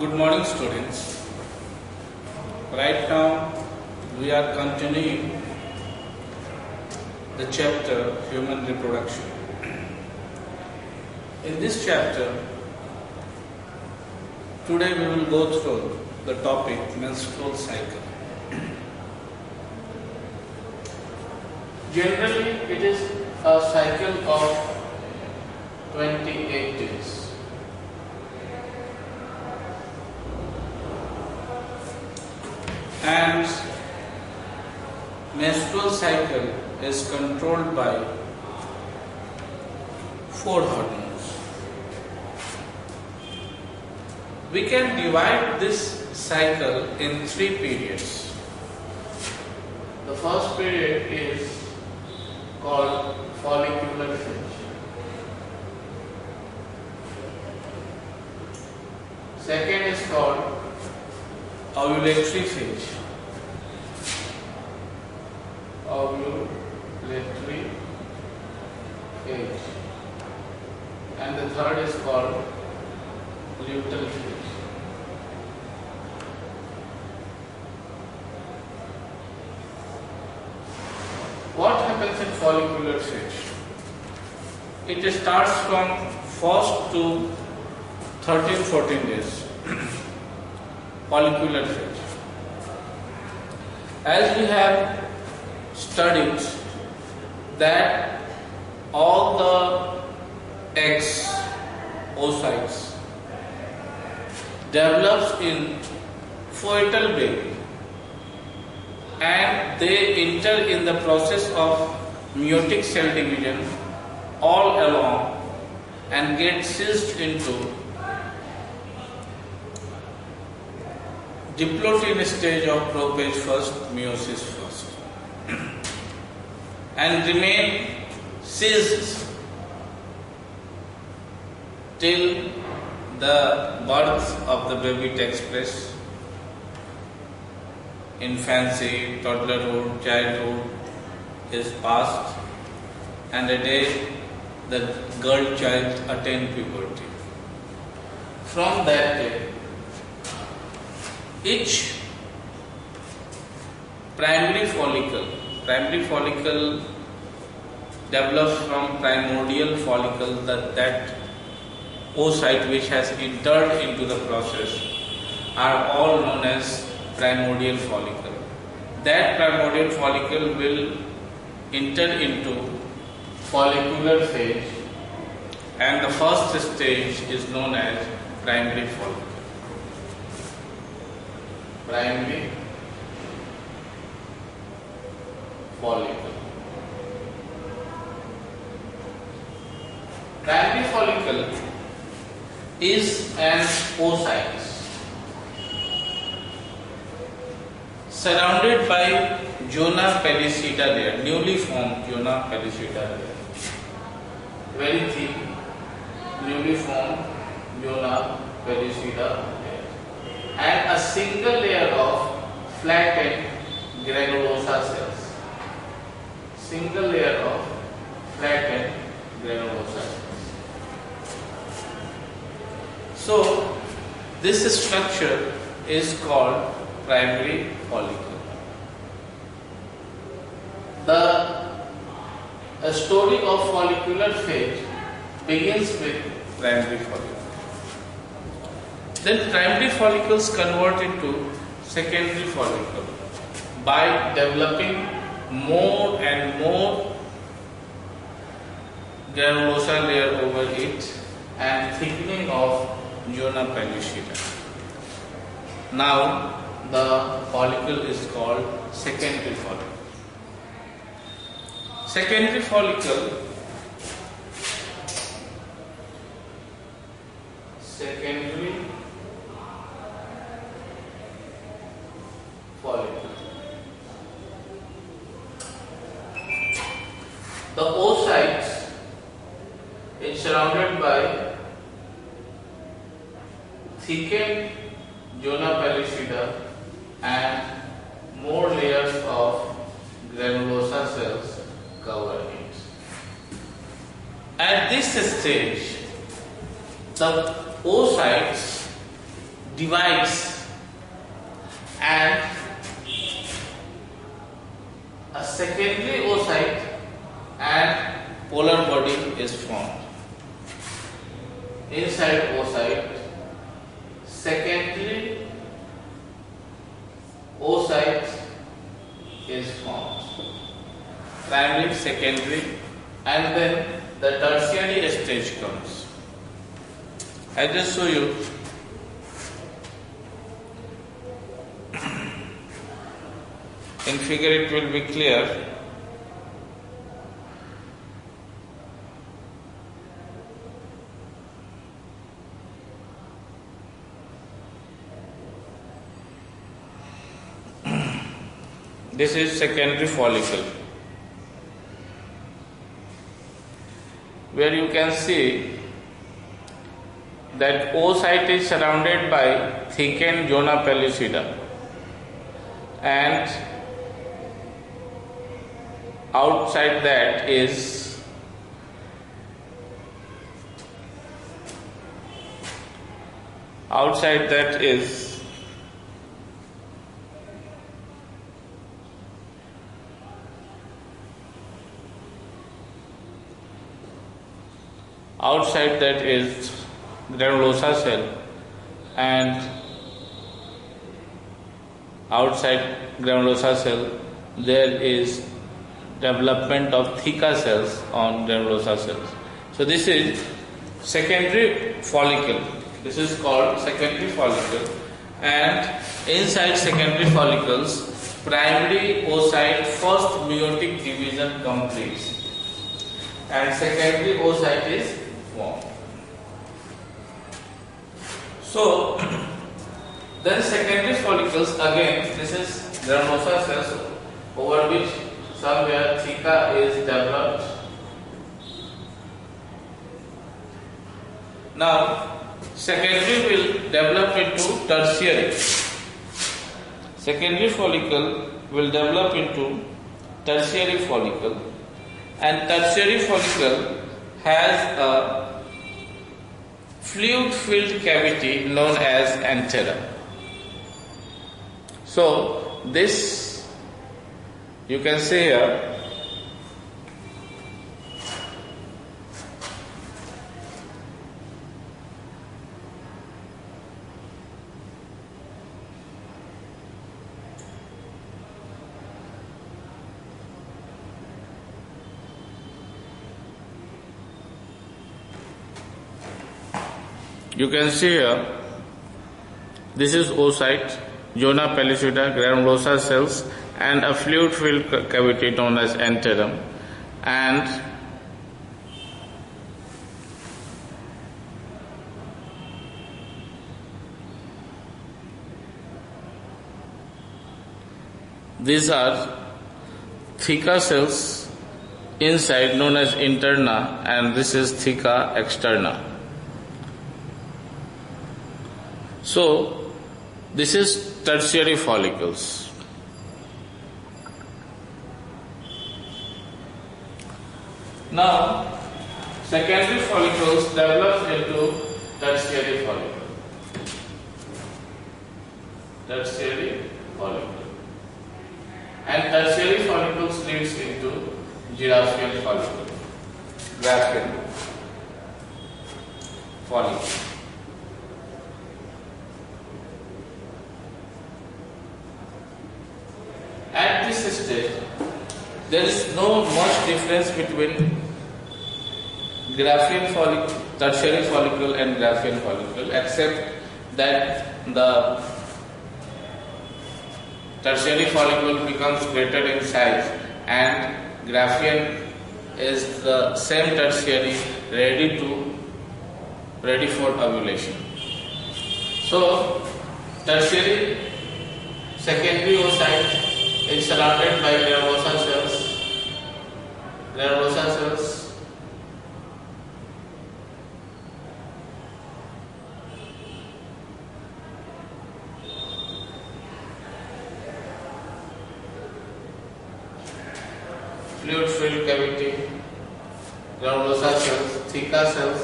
Good morning, students. Right now, we are continuing the chapter Human Reproduction. In this chapter, today we will go through the topic menstrual cycle. Generally, it is a cycle of 28 days. And menstrual cycle is controlled by 4 hormones. We can divide this cycle in 3 periods. The first period is called follicular phase. Second is called ovulatory phase. Ovulatory phase. And the third is called luteal phase. What happens in follicular phase? It starts from 1st to 13-14 days. Follicular phase. As we have studied that all the eggs, oocytes, develops in fetal baby and they enter in the process of meiotic cell division all along and get seized into diplotin stage of prophase first, meiosis first, and remain seized till the birth of the baby takes place. Infancy, toddlerhood, childhood is past, and a day the girl child attains puberty. From that day, each primary follicle develops from primordial follicle, that oocyte which has entered into the process are all known as primordial follicle. That primordial follicle will enter into follicular phase, and the first stage is known as primary follicle. Primary follicle. Primary follicle is an oocyte surrounded by zona pellucida layer, newly formed zona pellucida layer, very thin, newly formed zona pellucida layer, and a single layer of flattened granulosa cells. Single layer of flattened granulosa cells. So, this structure is called primary follicle. The story of follicular phase begins with primary follicle. Then primary follicles convert into secondary follicle by developing more and more granulosa layer over it and thickening of zona pellucida. Now the follicle is called secondary follicle. Secondary follicle the oocytes is surrounded by thickened zona pellucida and more layers of granulosa cells cover it. At this stage, the oocytes divides and a secondary oocyte and polar body is formed. Inside oocyte, secondary oocyte is formed. Primary, secondary, and then the tertiary stage comes. I just show you. In figure it will be clear. This is secondary follicle, where you can see that oocyte is surrounded by thickened zona pellucida, and outside that is granulosa cell, and outside granulosa cell there is development of theca cells on granulosa cells. So this is secondary follicle. This is called secondary follicle, and inside secondary follicles, primary oocyte first meiotic division completes and secondary oocyte is formed. So then secondary follicles, again this is granulosa cells over which somewhere theca is developed. Now secondary will develop into tertiary. Secondary follicle will develop into tertiary follicle, and tertiary follicle has a fluid-filled cavity known as anthera. So this you can see here. You can see here, this is oocyte, zona pellucida, granulosa cells, and a fluid-filled cavity known as anthera, and these are theca cells inside known as interna, and this is theca externa. So this is tertiary follicles. Now secondary follicles develop into tertiary follicle. Tertiary follicle. And tertiary follicles leads into Giraffian follicle. Graffian follicle. At this stage, there is no much difference between Graffian follicle, tertiary follicle and Graffian follicle, except that the tertiary follicle becomes greater in size and Graffian is the same tertiary ready for ovulation. So tertiary secondary oocyte is surrounded by granulosa cells. Granulosa cells fluid-filled cavity, granulosa cells,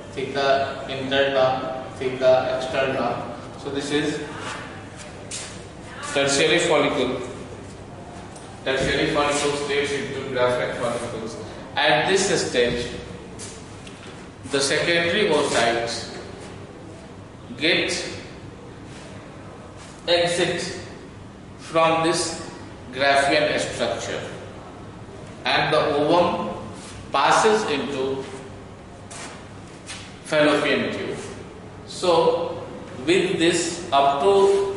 theca interna, theca externa. So this is tertiary follicle. Tertiary follicles leads into graphene follicles. At this stage, the secondary oocytes exit from this graphene structure, and the ovum passes into fallopian tube. So with this up to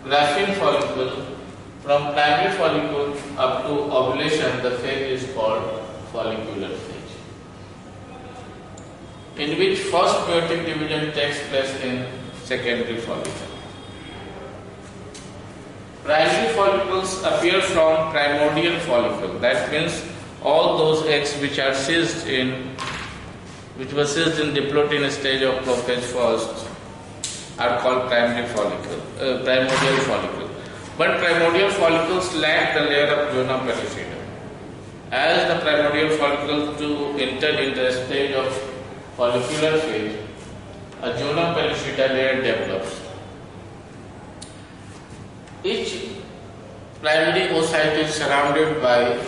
graphene follicle, from primary follicle up to ovulation, the phase is called follicular phase, in which first meiotic division takes place in secondary follicle. Primary follicles appear from primordial follicle. That means all those eggs which were seized in diplotin stage of prophase first are called primordial follicle. But primordial follicles lack the layer of zona pellucida. As the primordial follicle to enter in the stage of follicular phase, a zona pellucida layer develops. Each primary oocyte is surrounded by a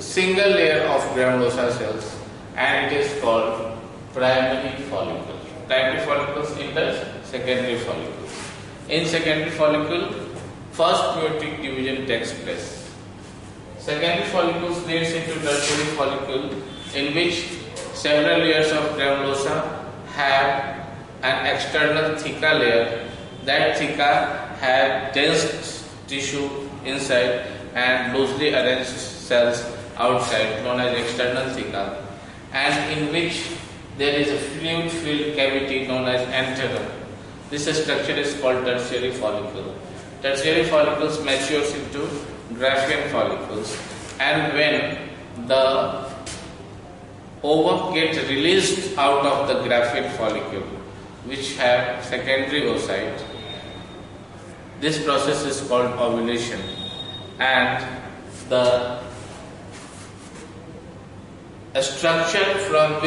single layer of granulosa cells, and it is called primary follicle. Primary follicles enter secondary follicle. In secondary follicle, first meiotic division takes place. Secondary follicles leads into tertiary follicle, in which several layers of granulosa have an external theca layer. That theca have dense tissue inside and loosely arranged cells outside, known as external theca, and in which there is a fluid-filled cavity known as anterum. This structure is called tertiary follicle. Tertiary follicles matures into graphene follicles, and when the ovum gets released out of the graphene follicle, which have secondary oocyte, this process is called ovulation, and the structure from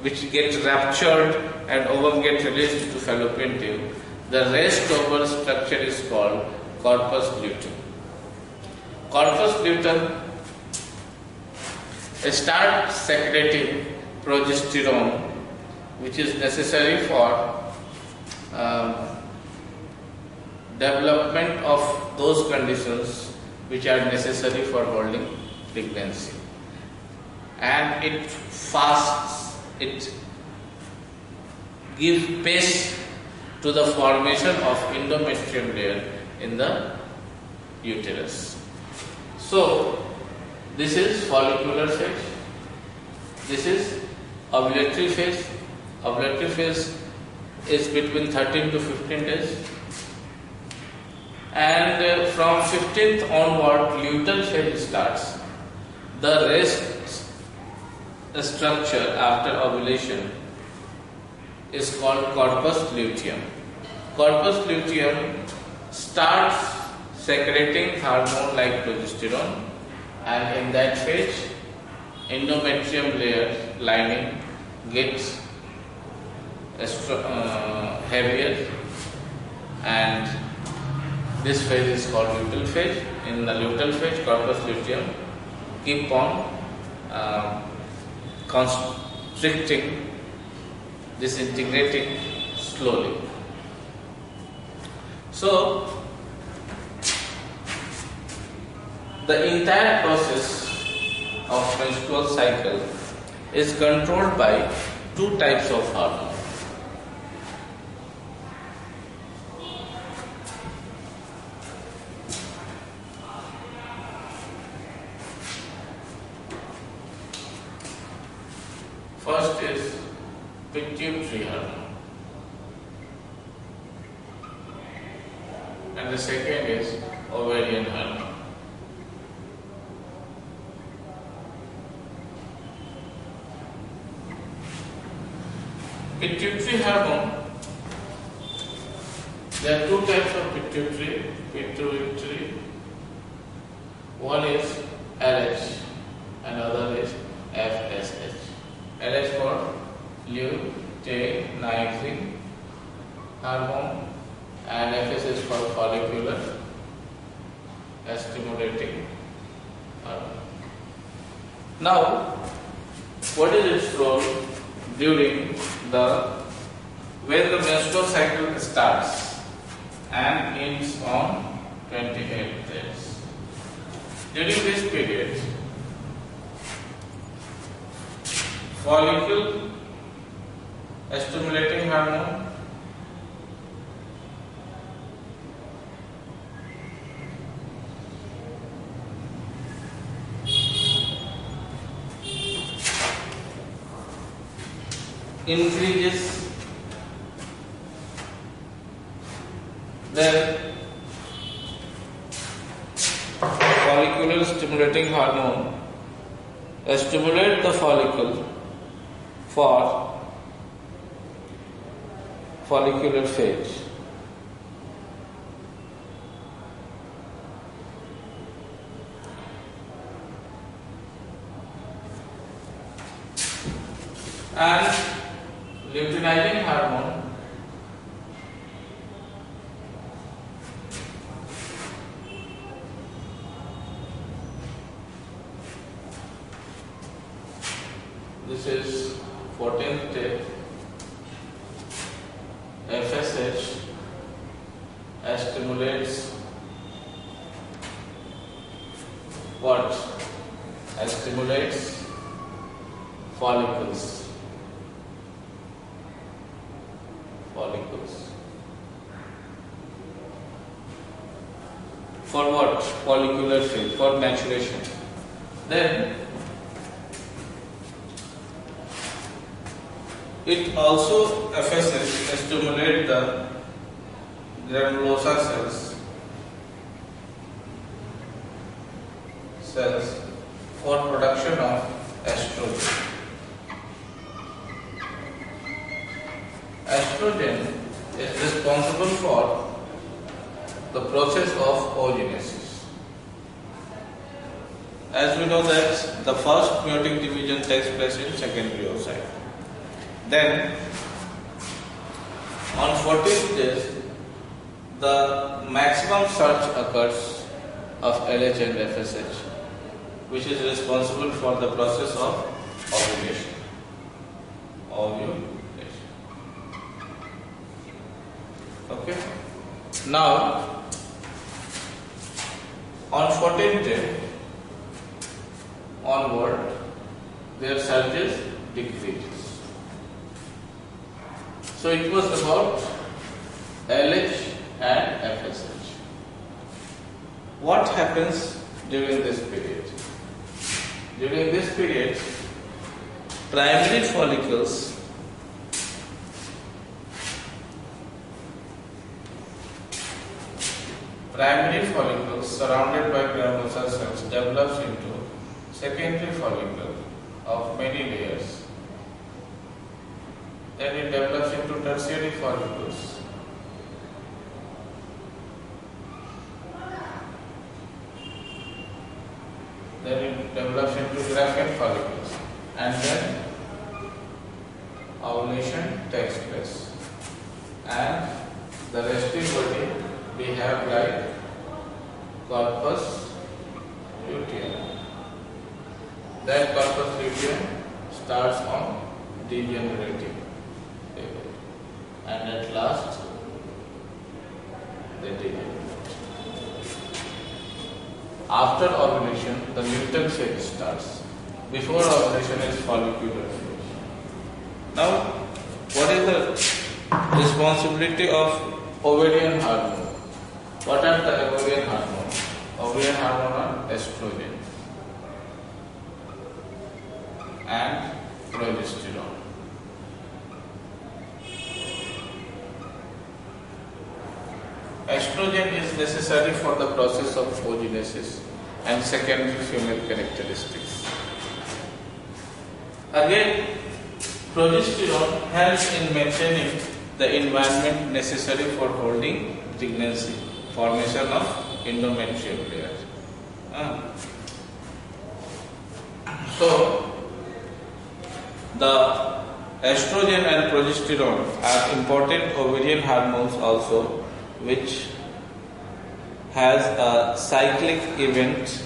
which gets ruptured and ovum gets released to fallopian tube, the rest over structure is called corpus luteum. Corpus luteum starts secreting progesterone, which is necessary for development of those conditions which are necessary for holding pregnancy, and it fasts, it gives pace to the formation of endometrium layer in the uterus. So this is follicular phase, this is ovulatory phase. Ovulatory phase is between 13 to 15 days, and from 15th onward luteal phase starts. The rest structure after ovulation is called corpus luteum. Corpus luteum starts secreting hormone like progesterone, and in that phase endometrium layer lining gets heavier, and this phase is called luteal phase. In the luteal phase, corpus luteum keep on constricting, disintegrating slowly. So the entire process of menstrual cycle is controlled by two types of hormones. First is pituitary hormone, and the second is ovarian hormone. Pituitary hormone, there are two types of pituitary. One is LH and other is FSH. LH for luteinizing hormone, and FS is for follicular stimulating hormone. Now, what is its role during when the menstrual cycle starts and ends on 28 days? During this period, follicle stimulating hormone increases, then follicular stimulating hormone stimulate the follicle for follicular phase. And luteinizing hormone this is 14th day, FSH stimulates what? Stimulates follicles. For what? Follicular phase, for maturation. Then it also FSH stimulate the granulosa cells for production of estrogen. Estrogen is responsible for the process of oogenesis. As we know that the first meiotic division takes place in secondary oocyte. Then on 14th days, the maximum surge occurs of LH and FSH, which is responsible for the process of ovulation. Okay. Now, on 14th day onward, their surges decreases. So it was about LH and FSH. What happens during this period? During this period, primary follicles surrounded by granulosa cells develops into secondary follicle of many layers. Then it develops into tertiary follicles. Then it develops into Graafian follicles, and then ovulation takes place. And the resting body we have like corpus luteum. That corpus luteum starts on degenerating level, and at last they degenerate. After ovulation, the luteal phase starts. Before ovulation is follicular phase. Now, what is the responsibility of ovarian hormone? What are the ovarian hormones? Ovarian hormone are estrogen and progesterone. Estrogen is necessary for the process of oogenesis and secondary female characteristics. Again, progesterone helps in maintaining the environment necessary for holding pregnancy, formation of endometrial layer. So, the Estrogen and progesterone are important ovarian hormones also, which has a cyclic event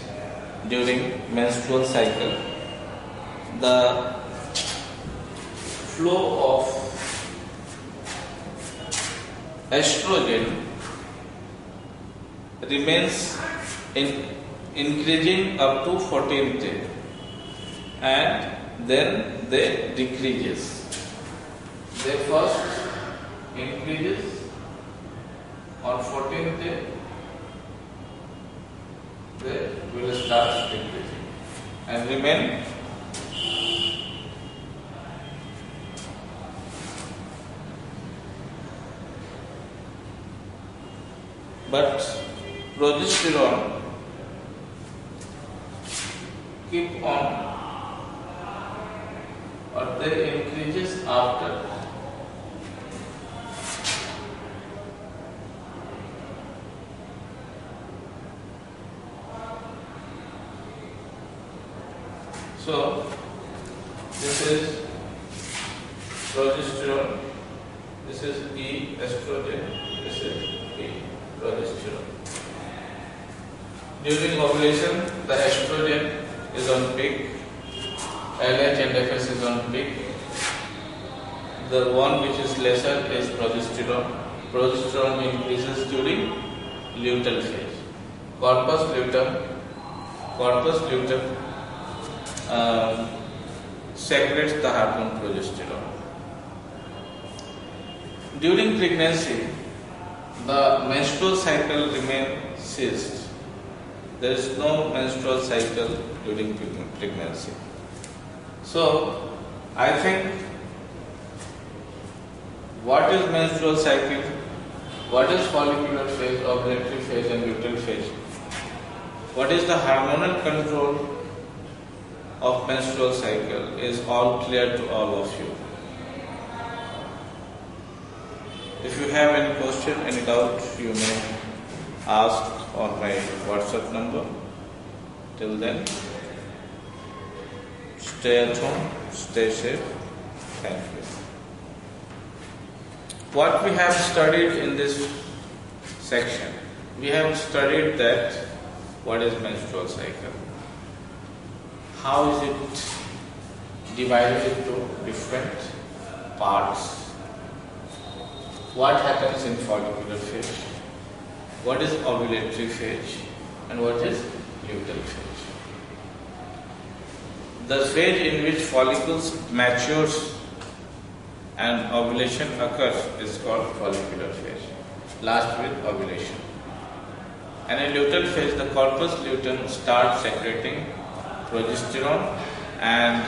during menstrual cycle. The flow of estrogen remains increasing up to 14th day, and then they decreases. They first increases on 14th day, they will start decreasing and remain but progesterone keep on or they increases after so this is progesterone, this is E estrogen, this is E progesterone. During ovulation, the estrogen is on peak, LH and FS is on peak. The one which is lesser is progesterone. Progesterone increases during luteal phase. Corpus luteum secretes the hormone progesterone. During pregnancy, the menstrual cycle remains ceased. There is no menstrual cycle during pregnancy. So, I think what is menstrual cycle, what is follicular phase, ovulatory phase and luteal phase, what is the hormonal control of menstrual cycle is all clear to all of you. If you have any question, any doubt, you may ask on my WhatsApp number. Till then, stay at home, stay safe. Thank you. What we have studied in this section, we have studied that what is menstrual cycle, how is it divided into different parts, what happens in follicular phase, what is ovulatory phase, and what is luteal phase. The phase in which follicles matures and ovulation occurs is called follicular phase, last with ovulation. And in luteal phase, the corpus luteum starts secreting progesterone and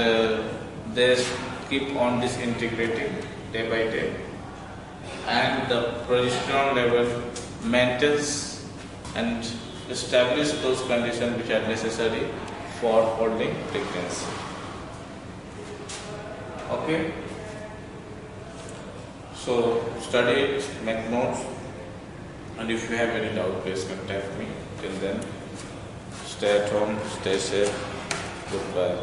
they keep on disintegrating day by day, and the progesterone level maintains and establish those conditions which are necessary for holding pregnancy. Okay? So study it, make notes, and if you have any doubt, please contact me. Till then, stay at home, stay safe. Goodbye.